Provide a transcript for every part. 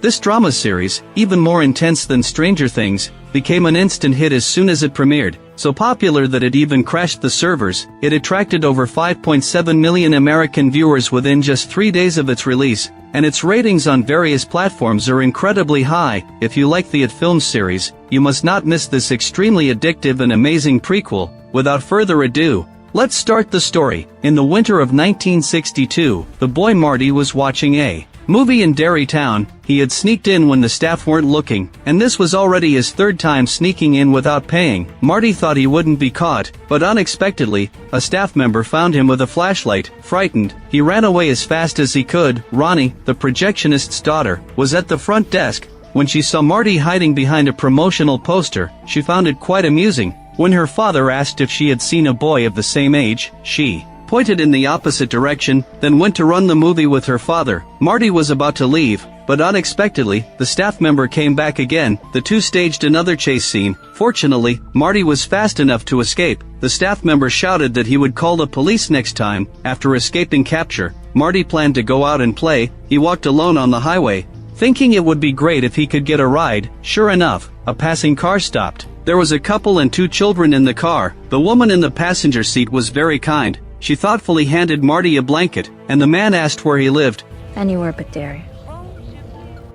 This drama series, even more intense than Stranger Things, became an instant hit as soon as it premiered, so popular that it even crashed the servers. It attracted over 5.7 million American viewers within just 3 days of its release, and its ratings on various platforms are incredibly high. If you like the It Films series, you must not miss this extremely addictive and amazing prequel. Without further ado, let's start the story. In the winter of 1962, the boy Marty was watching a movie in Derry Town. He had sneaked in when the staff weren't looking, and this was already his third time sneaking in without paying. Marty thought he wouldn't be caught, but unexpectedly, a staff member found him with a flashlight. Frightened, he ran away as fast as he could. Ronnie, the projectionist's daughter, was at the front desk. When she saw Marty hiding behind a promotional poster, she found it quite amusing. When her father asked if she had seen a boy of the same age, she pointed in the opposite direction, then went to run the movie with her father. Marty was about to leave, but unexpectedly, the staff member came back again. The two staged another chase scene. Fortunately, Marty was fast enough to escape. The staff member shouted that he would call the police next time. After escaping capture, Marty planned to go out and play. He walked alone on the highway, thinking it would be great if he could get a ride. Sure enough, a passing car stopped. There was a couple and 2 children in the car. The woman in the passenger seat was very kind. She thoughtfully handed Marty a blanket, and the man asked where he lived. Anywhere but Derry.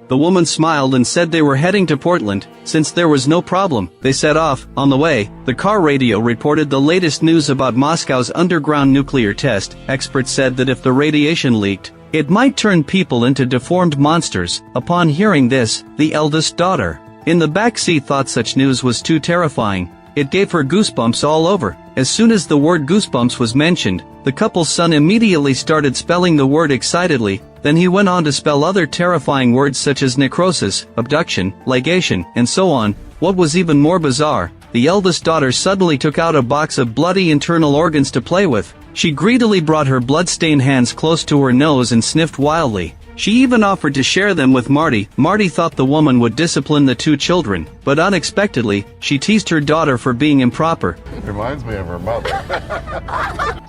The woman smiled and said they were heading to Portland. Since there was no problem, they set off. On the way, the car radio reported the latest news about Moscow's underground nuclear test. Experts said that if the radiation leaked, it might turn people into deformed monsters. Upon hearing this, the eldest daughter in the back seat thought such news was too terrifying. It gave her goosebumps all over. As soon as the word goosebumps was mentioned, the couple's son immediately started spelling the word excitedly. Then he went on to spell other terrifying words such as necrosis, abduction, ligation, and so on. What was even more bizarre, the eldest daughter suddenly took out a box of bloody internal organs to play with. She greedily brought her blood-stained hands close to her nose and sniffed wildly. She even offered to share them with Marty. Marty thought the woman would discipline the 2 children, but unexpectedly, she teased her daughter for being improper. Reminds me of her mother.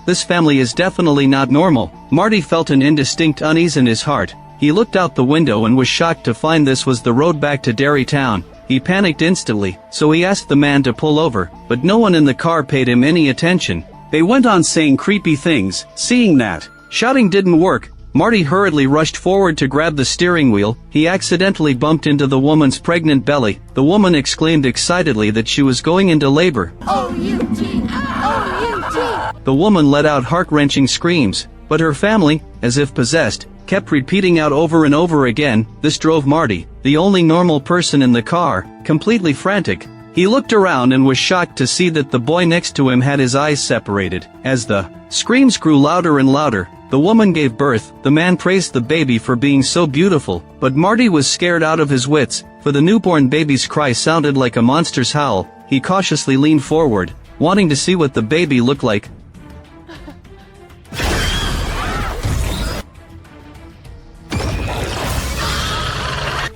This family is definitely not normal. Marty felt an indistinct unease in his heart. He looked out the window and was shocked to find this was the road back to Derry Town. He panicked instantly, so he asked the man to pull over, but no one in the car paid him any attention. They went on saying creepy things. Seeing that shouting didn't work, Marty hurriedly rushed forward to grab the steering wheel. He accidentally bumped into the woman's pregnant belly. The woman exclaimed excitedly that she was going into labor. O-U-T! O-U-T! The woman let out heart-wrenching screams, but her family, as if possessed, kept repeating out over and over again. This drove Marty, the only normal person in the car, completely frantic. He looked around and was shocked to see that the boy next to him had his eyes separated. As the screams grew louder and louder, the woman gave birth. The man praised the baby for being so beautiful, but Marty was scared out of his wits, for the newborn baby's cry sounded like a monster's howl. He cautiously leaned forward, wanting to see what the baby looked like.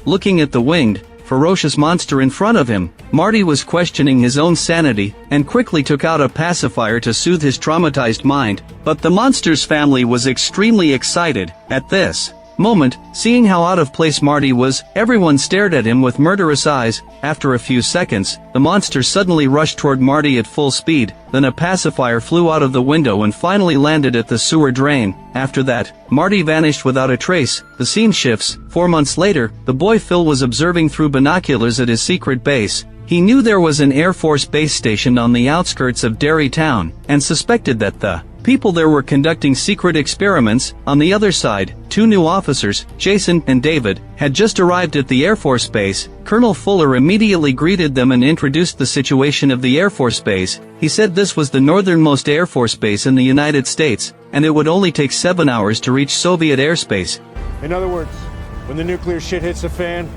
Looking at the winged, ferocious monster in front of him, Marty was questioning his own sanity, and quickly took out a pacifier to soothe his traumatized mind. But the monster's family was extremely excited. At this moment, seeing how out of place Marty was, everyone stared at him with murderous eyes. After a few seconds, the monster suddenly rushed toward Marty at full speed. Then a pacifier flew out of the window and finally landed at the sewer drain. After that, Marty vanished without a trace. The scene shifts. 4 months later, the boy Phil was observing through binoculars at his secret base. He knew there was an Air Force base stationed on the outskirts of Derry Town, and suspected that the people there were conducting secret experiments. On the other side, 2 new officers, Jason and David, had just arrived at the Air Force Base. Colonel Fuller immediately greeted them and introduced the situation of the Air Force Base. He said this was the northernmost Air Force Base in the United States, and it would only take 7 hours to reach Soviet airspace. In other words, when the nuclear shit hits the fan,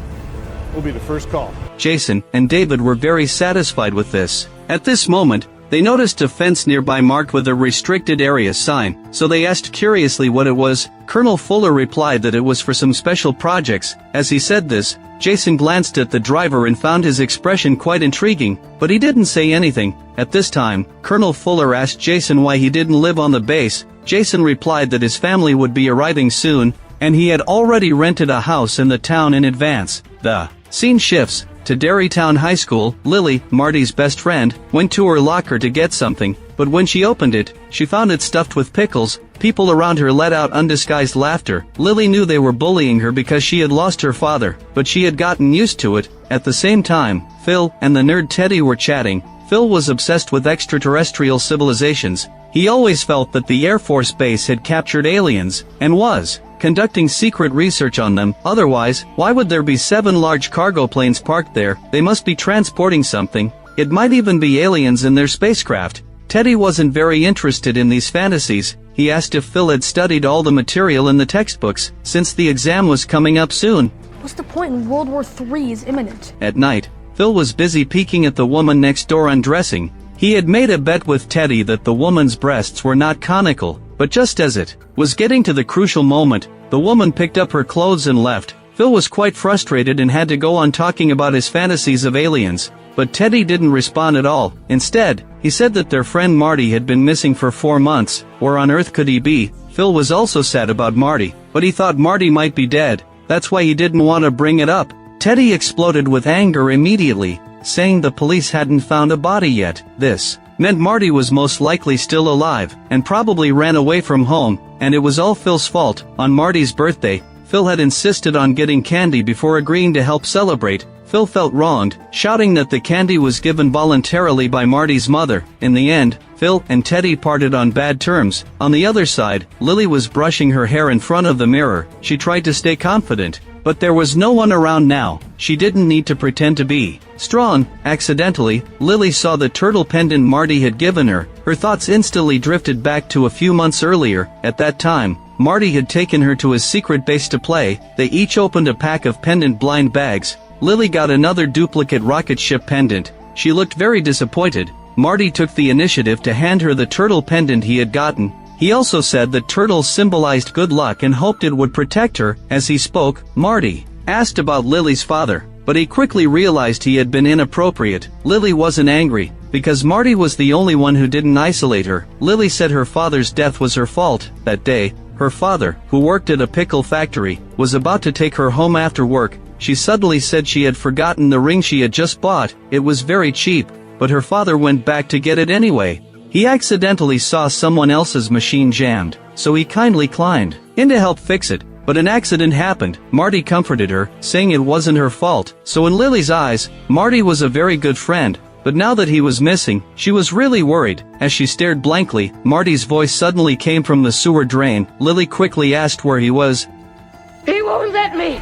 we'll be the first call. Jason and David were very satisfied with this. At this moment, they noticed a fence nearby marked with a restricted area sign, so they asked curiously what it was. Colonel Fuller replied that it was for some special projects. As he said this, Jason glanced at the driver and found his expression quite intriguing, but he didn't say anything. At this time, Colonel Fuller asked Jason why he didn't live on the base. Jason replied that his family would be arriving soon. and he had already rented a house in the town in advance. The scene shifts to Derrytown High School. Lily, Marty's best friend, went to her locker to get something, but when she opened it, she found it stuffed with pickles. People around her let out undisguised laughter. Lily knew they were bullying her because she had lost her father, but she had gotten used to it. At the same time, Phil and the nerd Teddy were chatting. Phil was obsessed with extraterrestrial civilizations. He always felt that the Air Force Base had captured aliens, and was conducting secret research on them. Otherwise, why would there be 7 large cargo planes parked there? They must be transporting something. It might even be aliens in their spacecraft. Teddy wasn't very interested in these fantasies. He asked if Phil had studied all the material in the textbooks, since the exam was coming up soon. What's the point when World War III is imminent? At night, Phil was busy peeking at the woman next door undressing. He had made a bet with Teddy that the woman's breasts were not conical, but just as it was getting to the crucial moment, the woman picked up her clothes and left. Phil was quite frustrated and had to go on talking about his fantasies of aliens, but Teddy didn't respond at all. Instead, he said that their friend Marty had been missing for 4 months. Where on earth could he be? Phil was also sad about Marty, but he thought Marty might be dead. That's why he didn't want to bring it up. Teddy exploded with anger immediately, saying the police hadn't found a body yet. This meant Marty was most likely still alive, and probably ran away from home, and it was all Phil's fault. On Marty's birthday, Phil had insisted on getting candy before agreeing to help celebrate. Phil felt wronged, shouting that the candy was given voluntarily by Marty's mother. In the end, Phil and Teddy parted on bad terms. On the other side, Lily was brushing her hair in front of the mirror. She tried to stay confident, but there was no one around now. She didn't need to pretend to be strong. Accidentally, Lily saw the turtle pendant Marty had given her. Her thoughts instantly drifted back to a few months earlier. At that time, Marty had taken her to his secret base to play. They each opened a pack of pendant blind bags. Lily got another duplicate rocket ship pendant. She looked very disappointed. Marty took the initiative to hand her the turtle pendant he had gotten. He also said that turtles symbolized good luck and hoped it would protect her. As he spoke, Marty asked about Lily's father, but he quickly realized he had been inappropriate. Lily wasn't angry, because Marty was the only one who didn't isolate her. Lily said her father's death was her fault. That day, her father, who worked at a pickle factory, was about to take her home after work. She suddenly said she had forgotten the ring she had just bought. It was very cheap, but her father went back to get it anyway. He accidentally saw someone else's machine jammed, so he kindly climbed in to help fix it, but an accident happened. Marty comforted her, saying it wasn't her fault. So in Lily's eyes, Marty was a very good friend, but now that he was missing, she was really worried. As she stared blankly, Marty's voice suddenly came from the sewer drain. Lily quickly asked where he was. He won't let me!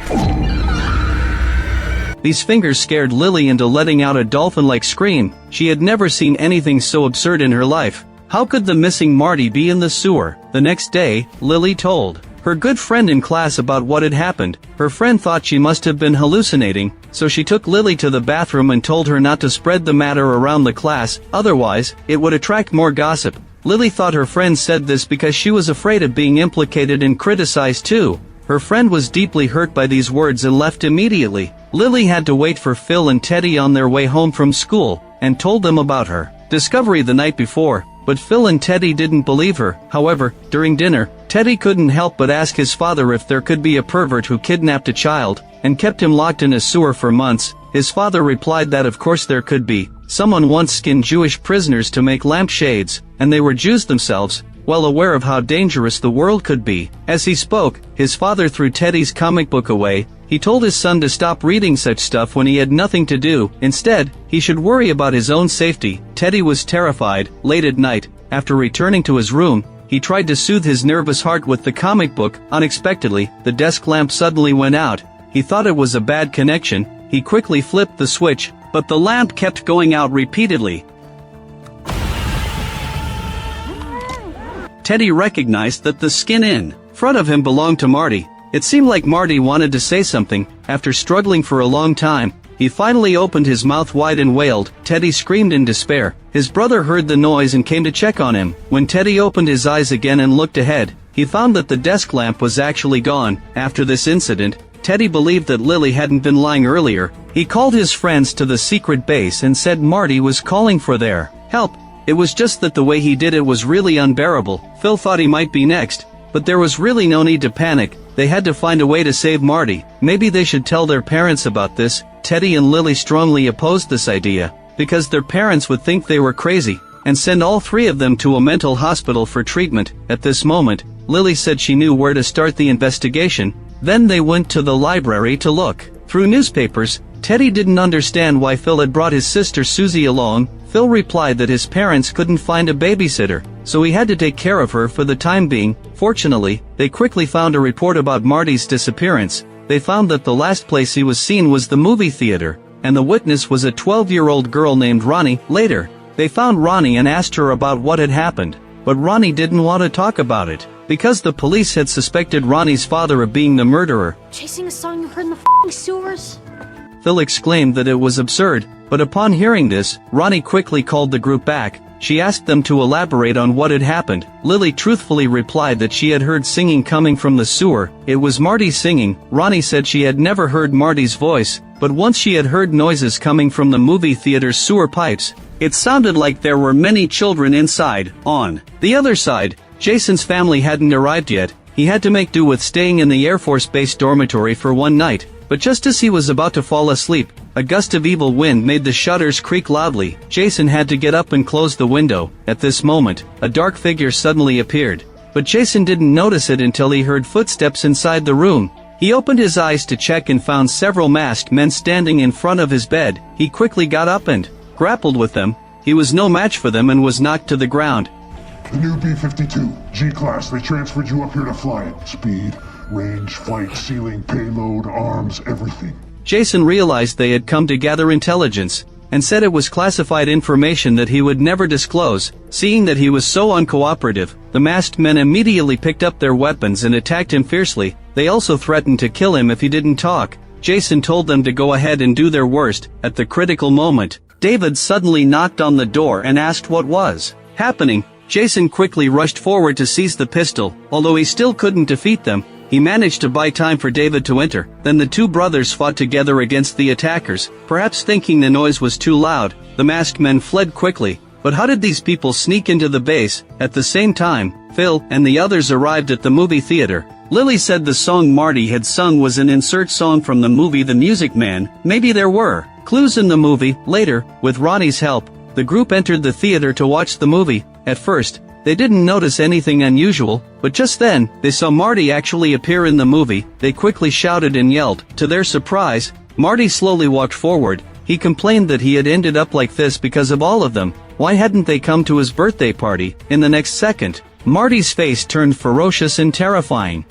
These fingers scared Lily into letting out a dolphin-like scream. She had never seen anything so absurd in her life. How could the missing Marty be in the sewer? The next day, Lily told her good friend in class about what had happened. Her friend thought she must have been hallucinating, so she took Lily to the bathroom and told her not to spread the matter around the class, otherwise, it would attract more gossip. Lily thought her friend said this because she was afraid of being implicated and criticized too. Her friend was deeply hurt by these words and left immediately. Lily had to wait for Phil and Teddy on their way home from school, and told them about her discovery the night before, but Phil and Teddy didn't believe her. However, during dinner, Teddy couldn't help but ask his father if there could be a pervert who kidnapped a child, and kept him locked in a sewer for months. His father replied that of course there could be. Someone once skinned Jewish prisoners to make lampshades, and they were Jews themselves, well aware of how dangerous the world could be. As he spoke, his father threw Teddy's comic book away. He told his son to stop reading such stuff when he had nothing to do. Instead, he should worry about his own safety. Teddy was terrified. Late at night, after returning to his room, he tried to soothe his nervous heart with the comic book. Unexpectedly, the desk lamp suddenly went out. He thought it was a bad connection. He quickly flipped the switch, but the lamp kept going out repeatedly. Teddy recognized that the skin in front of him belonged to Marty. It seemed like Marty wanted to say something. After struggling for a long time, he finally opened his mouth wide and wailed. Teddy screamed in despair. His brother heard the noise and came to check on him. When Teddy opened his eyes again and looked ahead, he found that the desk lamp was actually gone. After this incident, Teddy believed that Lily hadn't been lying earlier. He called his friends to the secret base and said Marty was calling for their help. It was just that the way he did it was really unbearable. Phil thought he might be next, But there was really no need to panic. They had to find a way to save Marty. Maybe they should tell their parents about this. Teddy and Lily strongly opposed this idea, because their parents would think they were crazy, and send all three of them to a mental hospital for treatment. At this moment, Lily said she knew where to start the investigation. Then they went to the library to look through newspapers. Teddy didn't understand why Phil had brought his sister Susie along. Phil replied that his parents couldn't find a babysitter, so he had to take care of her for the time being. Fortunately, they quickly found a report about Marty's disappearance. They found that the last place he was seen was the movie theater, and the witness was a 12-year-old girl named Ronnie. Later, they found Ronnie and asked her about what had happened, but Ronnie didn't want to talk about it, because the police had suspected Ronnie's father of being the murderer. Chasing a song you heard in the f***ing sewers? Phil exclaimed that it was absurd, but upon hearing this, Ronnie quickly called the group back. She asked them to elaborate on what had happened. Lily truthfully replied that she had heard singing coming from the sewer. It was Marty singing. Ronnie said she had never heard Marty's voice, but once she had heard noises coming from the movie theater's sewer pipes. It sounded like there were many children inside. On the other side, Jason's family hadn't arrived yet. He had to make do with staying in the Air Force Base dormitory for one night. But just as he was about to fall asleep, a gust of evil wind made the shutters creak loudly. Jason had to get up and close the window. At this moment, a dark figure suddenly appeared. But Jason didn't notice it until he heard footsteps inside the room. He opened his eyes to check and found several masked men standing in front of his bed. He quickly got up and grappled with them. He was no match for them and was knocked to the ground. The new B-52, G-Class, they transferred you up here to fly it. Speed, range, flight, ceiling, payload, arms, everything. Jason realized they had come to gather intelligence, and said it was classified information that he would never disclose. Seeing that he was so uncooperative, the masked men immediately picked up their weapons and attacked him fiercely. They also threatened to kill him if he didn't talk. Jason told them to go ahead and do their worst. At the critical moment, David suddenly knocked on the door and asked what was happening. Jason quickly rushed forward to seize the pistol. Although he still couldn't defeat them, he managed to buy time for David to enter. Then the two brothers fought together against the attackers. Perhaps thinking the noise was too loud, the masked men fled quickly. But how did these people sneak into the base? At the same time, Phil and the others arrived at the movie theater. Lily said the song Marty had sung was an insert song from the movie The Music Man. Maybe there were clues in the movie. Later, with Ronnie's help, the group entered the theater to watch the movie. At first, they didn't notice anything unusual, but just then, they saw Marty actually appear in the movie. They quickly shouted and yelled. To their surprise, Marty slowly walked forward. He complained that he had ended up like this because of all of them. Why hadn't they come to his birthday party? In the next second, Marty's face turned ferocious and terrifying.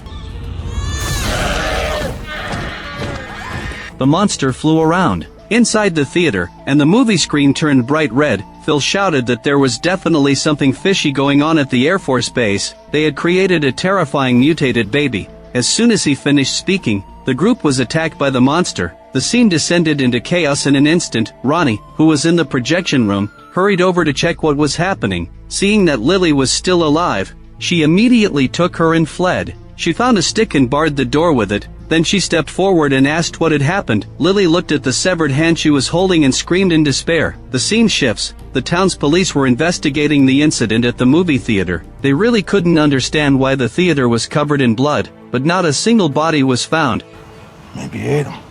The monster flew around inside the theater, and the movie screen turned bright red. Phil shouted that there was definitely something fishy going on at the Air Force Base. They had created a terrifying mutated baby. As soon as he finished speaking, the group was attacked by the monster. The scene descended into chaos in an instant. Ronnie, who was in the projection room, hurried over to check what was happening. Seeing that Lily was still alive, she immediately took her and fled. She found a stick and barred the door with it. Then she stepped forward and asked what had happened. Lily looked at the severed hand she was holding and screamed in despair. The scene shifts. The town's police were investigating the incident at the movie theater. They really couldn't understand why the theater was covered in blood, but not a single body was found. Maybe ate him.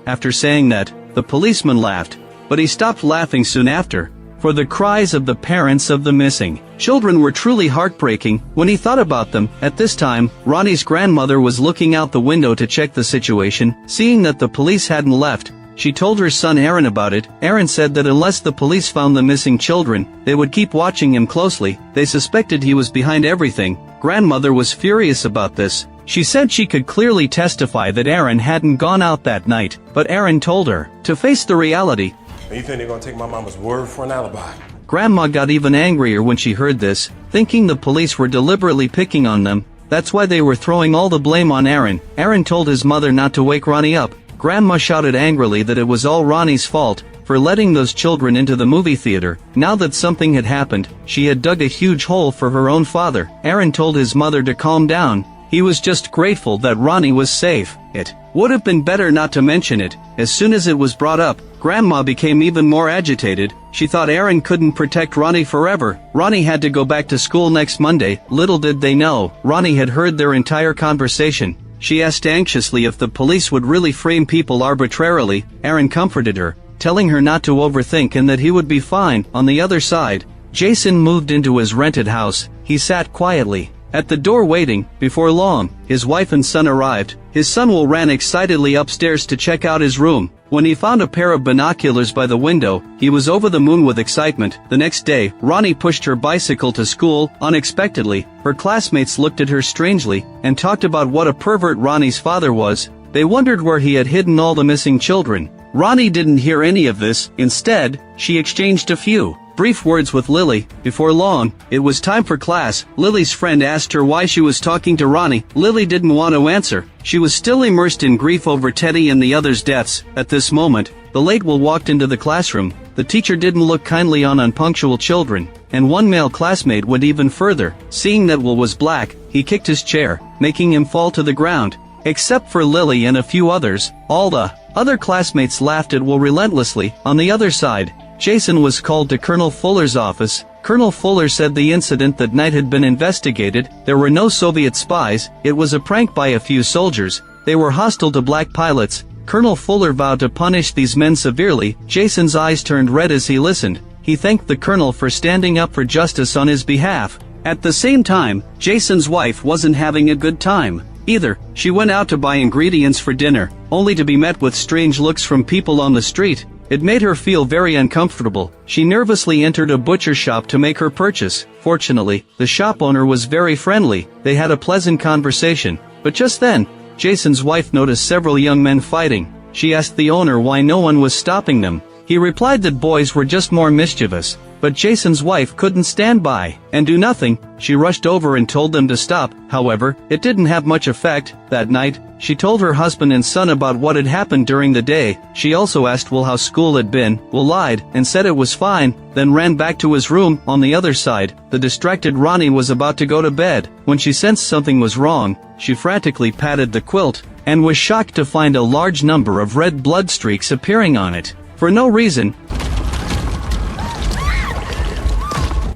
After saying that, the policeman laughed, but he stopped laughing soon after. For the cries of the parents of the missing children were truly heartbreaking when he thought about them. At this time, Ronnie's grandmother was looking out the window to check the situation. Seeing that the police hadn't left, she told her son Aaron about it. Aaron said that unless the police found the missing children, they would keep watching him closely. They suspected he was behind everything. Grandmother was furious about this. She said she could clearly testify that Aaron hadn't gone out that night, but Aaron told her to face the reality. And you think they're gonna take my mama's word for an alibi? Grandma got even angrier when she heard this, thinking the police were deliberately picking on them. That's why they were throwing all the blame on Aaron. Aaron told his mother not to wake Ronnie up. Grandma shouted angrily that it was all Ronnie's fault for letting those children into the movie theater. Now that something had happened, she had dug a huge hole for her own father. Aaron told his mother to calm down. He was just grateful that Ronnie was safe. It would have been better not to mention it. As soon as it was brought up, Grandma became even more agitated. She thought Aaron couldn't protect Ronnie forever. Ronnie had to go back to school next Monday. Little did they know, Ronnie had heard their entire conversation. She asked anxiously if the police would really frame people arbitrarily. Aaron comforted her, telling her not to overthink and that he would be fine. On the other side, Jason moved into his rented house. He sat quietly at the door waiting. Before long, his wife and son arrived. His son Will ran excitedly upstairs to check out his room. When he found a pair of binoculars by the window, he was over the moon with excitement. The next day, Ronnie pushed her bicycle to school. Unexpectedly, her classmates looked at her strangely and talked about what a pervert Ronnie's father was. They wondered where he had hidden all the missing children. Ronnie didn't hear any of this. Instead, she exchanged a few brief words with Lily. Before long, it was time for class. Lily's friend asked her why she was talking to Ronnie. Lily didn't want to answer. She was still immersed in grief over Teddy and the others' deaths. At this moment, the late Will walked into the classroom. The teacher didn't look kindly on unpunctual children, and one male classmate went even further. Seeing that Will was black, he kicked his chair, making him fall to the ground. Except for Lily and a few others, all the other classmates laughed at Will relentlessly. On the other side, Jason was called to Colonel Fuller's office. Colonel Fuller said the incident that night had been investigated. There were no Soviet spies. It was a prank by a few soldiers. They were hostile to black pilots. Colonel Fuller vowed to punish these men severely. Jason's eyes turned red as he listened. He thanked the colonel for standing up for justice on his behalf. At the same time, Jason's wife wasn't having a good time either. She went out to buy ingredients for dinner, only to be met with strange looks from people on the street. It made her feel very uncomfortable. She nervously entered a butcher shop to make her purchase. Fortunately, the shop owner was very friendly. They had a pleasant conversation. But just then, Jason's wife noticed several young men fighting. She asked the owner why no one was stopping them. He replied that boys were just more mischievous. But Jason's wife couldn't stand by and do nothing. She rushed over and told them to stop. However, it didn't have much effect. That night, she told her husband and son about what had happened during the day. She also asked Will how school had been. Will lied and said it was fine, then ran back to his room. On the other side, the distracted Ronnie was about to go to bed. When she sensed something was wrong, she frantically patted the quilt and was shocked to find a large number of red blood streaks appearing on it. For no reason,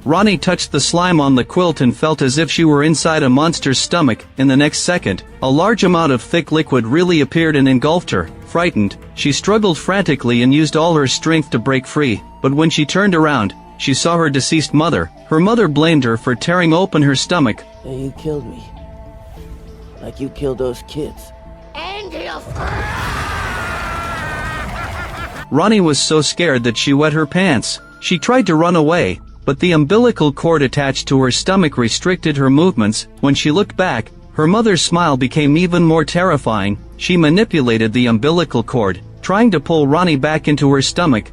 Ronnie touched the slime on the quilt and felt as if she were inside a monster's stomach. In the next second, a large amount of thick liquid really appeared and engulfed her. Frightened, she struggled frantically and used all her strength to break free. But when she turned around, she saw her deceased mother. Her mother blamed her for tearing open her stomach. Hey, you killed me. Like you killed those kids. And he'll... Ronnie was so scared that she wet her pants. She tried to run away, but the umbilical cord attached to her stomach restricted her movements. When she looked back, her mother's smile became even more terrifying. She manipulated the umbilical cord, trying to pull Ronnie back into her stomach.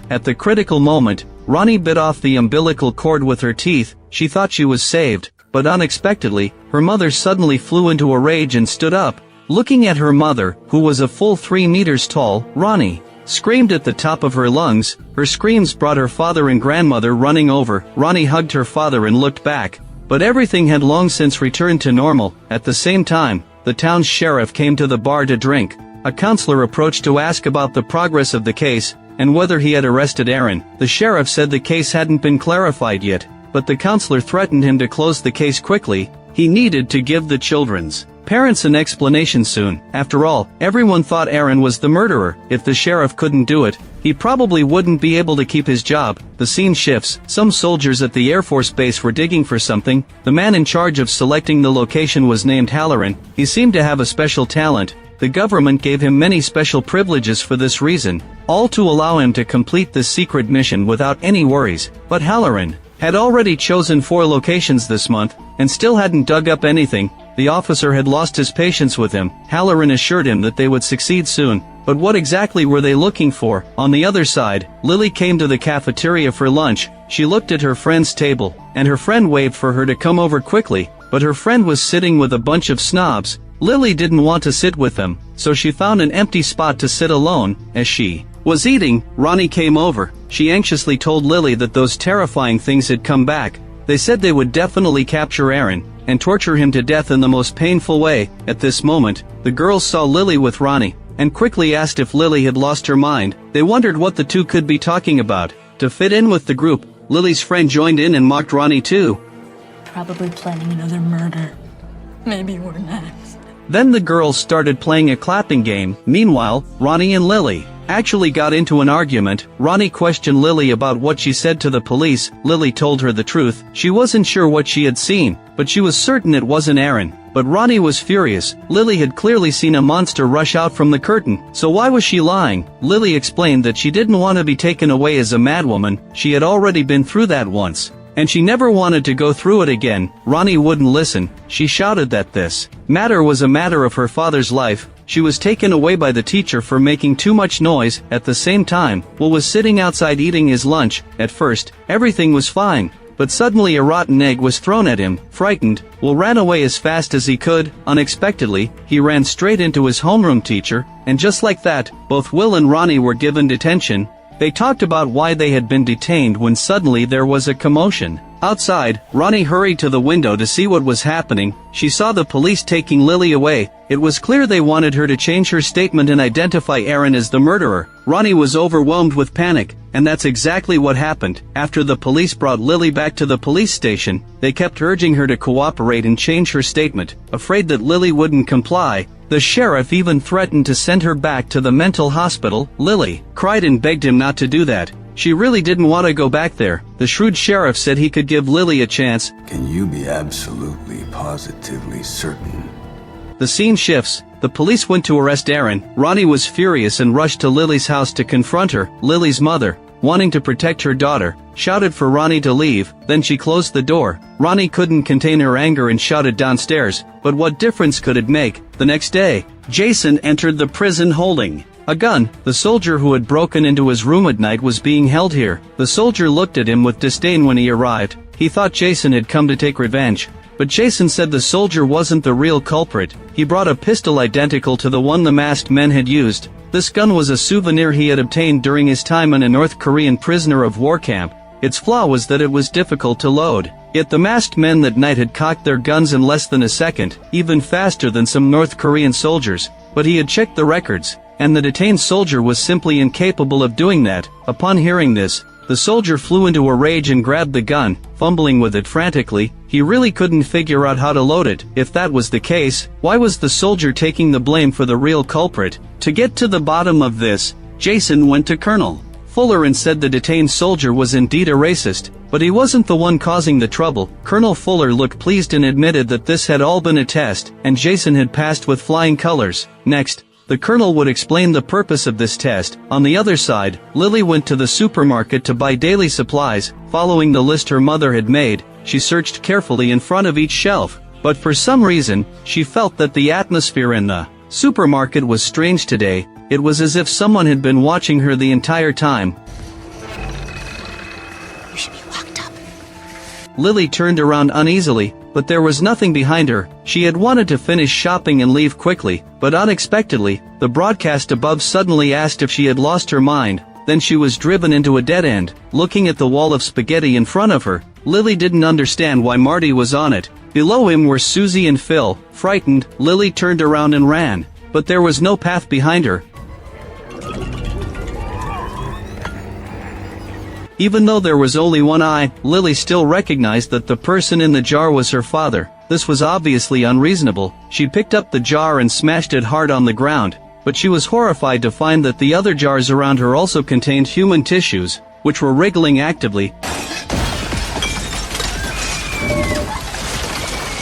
At the critical moment, Ronnie bit off the umbilical cord with her teeth. She thought she was saved, but unexpectedly, her mother suddenly flew into a rage and stood up. Looking at her mother, who was a full 3 meters tall, Ronnie screamed at the top of her lungs. Her screams brought her father and grandmother running over. Ronnie hugged her father and looked back, but everything had long since returned to normal. At the same time, the town's sheriff came to the bar to drink. A counselor approached to ask about the progress of the case and whether he had arrested Aaron. The sheriff said the case hadn't been clarified yet, but the counselor threatened him to close the case quickly. He needed to give the children's parents an explanation soon. After all, everyone thought Aaron was the murderer. If the sheriff couldn't do it, he probably wouldn't be able to keep his job. The scene shifts. Some soldiers at the Air Force Base were digging for something. The man in charge of selecting the location was named Halloran. He seemed to have a special talent. The government gave him many special privileges for this reason, all to allow him to complete this secret mission without any worries. But Halloran had already chosen 4 locations this month, and still hadn't dug up anything. The officer had lost his patience with him. Halloran assured him that they would succeed soon. But what exactly were they looking for? On the other side, Lily came to the cafeteria for lunch. She looked at her friend's table, and her friend waved for her to come over quickly, but her friend was sitting with a bunch of snobs. Lily didn't want to sit with them, so she found an empty spot to sit alone. As she was eating, Ronnie came over. She anxiously told Lily that those terrifying things had come back. They said they would definitely capture Aaron and torture him to death in the most painful way. At this moment, the girls saw Lily with Ronnie and quickly asked if Lily had lost her mind. They wondered what the two could be talking about. To fit in with the group, Lily's friend joined in and mocked Ronnie too. Probably planning another murder. Maybe we're next. Then the girls started playing a clapping game. Meanwhile, Ronnie and Lily actually got into an argument. Ronnie questioned Lily about what she said to the police. Lily told her the truth. She wasn't sure what she had seen, but she was certain it wasn't Aaron. But Ronnie was furious. Lily had clearly seen a monster rush out from the curtain, so why was she lying? Lily explained that she didn't want to be taken away as a madwoman. She had already been through that once, and she never wanted to go through it again. Ronnie wouldn't listen. She shouted that this matter was a matter of her father's life. She was taken away by the teacher for making too much noise. At the same time, Will was sitting outside eating his lunch. At first, everything was fine, but suddenly a rotten egg was thrown at him. Frightened, Will ran away as fast as he could. Unexpectedly, he ran straight into his homeroom teacher, and just like that, both Will and Ronnie were given detention. They talked about why they had been detained when suddenly there was a commotion. Outside, Ronnie hurried to the window to see what was happening. She saw the police taking Lily away. It was clear they wanted her to change her statement and identify Aaron as the murderer. Ronnie was overwhelmed with panic, and that's exactly what happened. After the police brought Lily back to the police station, they kept urging her to cooperate and change her statement. Afraid that Lily wouldn't comply, the sheriff even threatened to send her back to the mental hospital. Lily cried and begged him not to do that. She really didn't want to go back there. The shrewd sheriff said he could give Lily a chance. Can you be absolutely, positively certain? The scene shifts. The police went to arrest Aaron. Ronnie was furious and rushed to Lily's house to confront her. Lily's mother, wanting to protect her daughter, shouted for Ronnie to leave. Then she closed the door. Ronnie couldn't contain her anger and shouted downstairs. But what difference could it make? The next day, Jason entered the prison holding a gun. The soldier who had broken into his room at night was being held here. The soldier looked at him with disdain when he arrived. He thought Jason had come to take revenge. But Jason said the soldier wasn't the real culprit. He brought a pistol identical to the one the masked men had used. This gun was a souvenir he had obtained during his time in a North Korean prisoner of war camp. Its flaw was that it was difficult to load. Yet the masked men that night had cocked their guns in less than a second, even faster than some North Korean soldiers. But he had checked the records, and the detained soldier was simply incapable of doing that. Upon hearing this, the soldier flew into a rage and grabbed the gun, fumbling with it frantically. He really couldn't figure out how to load it. If that was the case, why was the soldier taking the blame for the real culprit? To get to the bottom of this, Jason went to Colonel Fuller and said the detained soldier was indeed a racist, but he wasn't the one causing the trouble. Colonel Fuller looked pleased and admitted that this had all been a test, and Jason had passed with flying colors. Next, the colonel would explain the purpose of this test. On the other side, Lily went to the supermarket to buy daily supplies. Following the list her mother had made, she searched carefully in front of each shelf, but for some reason, she felt that the atmosphere in the supermarket was strange today. It was as if someone had been watching her the entire time. You should be locked up. Lily turned around uneasily, but there was nothing behind her. She had wanted to finish shopping and leave quickly, but unexpectedly, the broadcast above suddenly asked if she had lost her mind. Then she was driven into a dead end. Looking at the wall of spaghetti in front of her, Lily didn't understand why Marty was on it. Below him were Susie and Phil. Frightened, Lily turned around and ran, but there was no path behind her. Even though there was only one eye, Lily still recognized that the person in the jar was her father. This was obviously unreasonable. She picked up the jar and smashed it hard on the ground, but she was horrified to find that the other jars around her also contained human tissues, which were wriggling actively.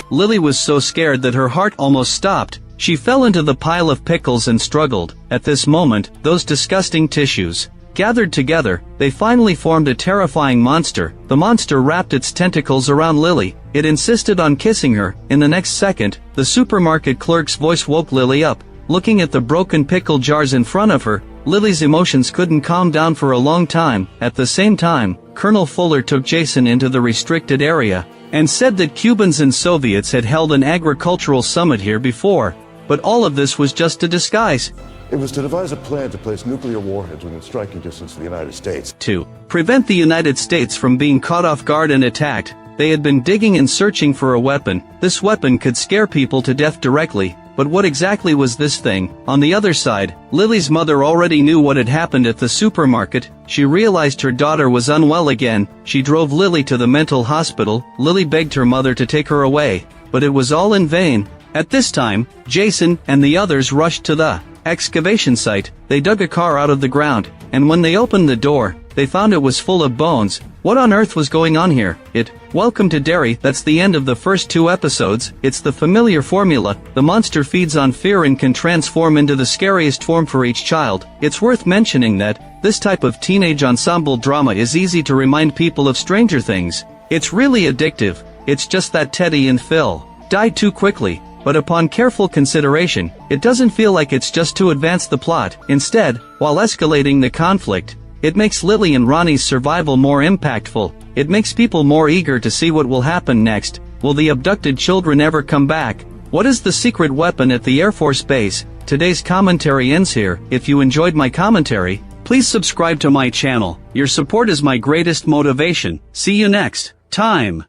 Lily was so scared that her heart almost stopped. She fell into the pile of pickles and struggled. At this moment, those disgusting tissues gathered together. They finally formed a terrifying monster. The monster wrapped its tentacles around Lily. It insisted on kissing her. In the next second, the supermarket clerk's voice woke Lily up. Looking at the broken pickle jars in front of her, Lily's emotions couldn't calm down for a long time. At the same time, Colonel Fuller took Jason into the restricted area and said that Cubans and Soviets had held an agricultural summit here before. But all of this was just a disguise. It was to devise a plan to place nuclear warheads within striking distance of the United States. To prevent the United States from being caught off guard and attacked, They had been digging and searching for a weapon. This weapon could scare people to death directly. But what exactly was this thing? On the other side, Lily's mother already knew what had happened at the supermarket. She realized her daughter was unwell again. She drove Lily to the mental hospital. Lily begged her mother to take her away, but it was all in vain. At this time, Jason and the others rushed to the excavation site. They dug a car out of the ground, and when they opened the door, they found it was full of bones. What on earth was going on here? Welcome to Derry. That's the end of the first 2 episodes. It's the familiar formula. The monster feeds on fear and can transform into the scariest form for each child. It's worth mentioning that this type of teenage ensemble drama is easy to remind people of Stranger Things. It's really addictive. It's just that Teddy and Phil died too quickly. But upon careful consideration, it doesn't feel like it's just to advance the plot. Instead, while escalating the conflict, it makes Lily and Ronnie's survival more impactful. It makes people more eager to see what will happen next. Will the abducted children ever come back? What is the secret weapon at the Air Force Base? Today's commentary ends here. If you enjoyed my commentary, please subscribe to my channel. Your support is my greatest motivation. See you next time.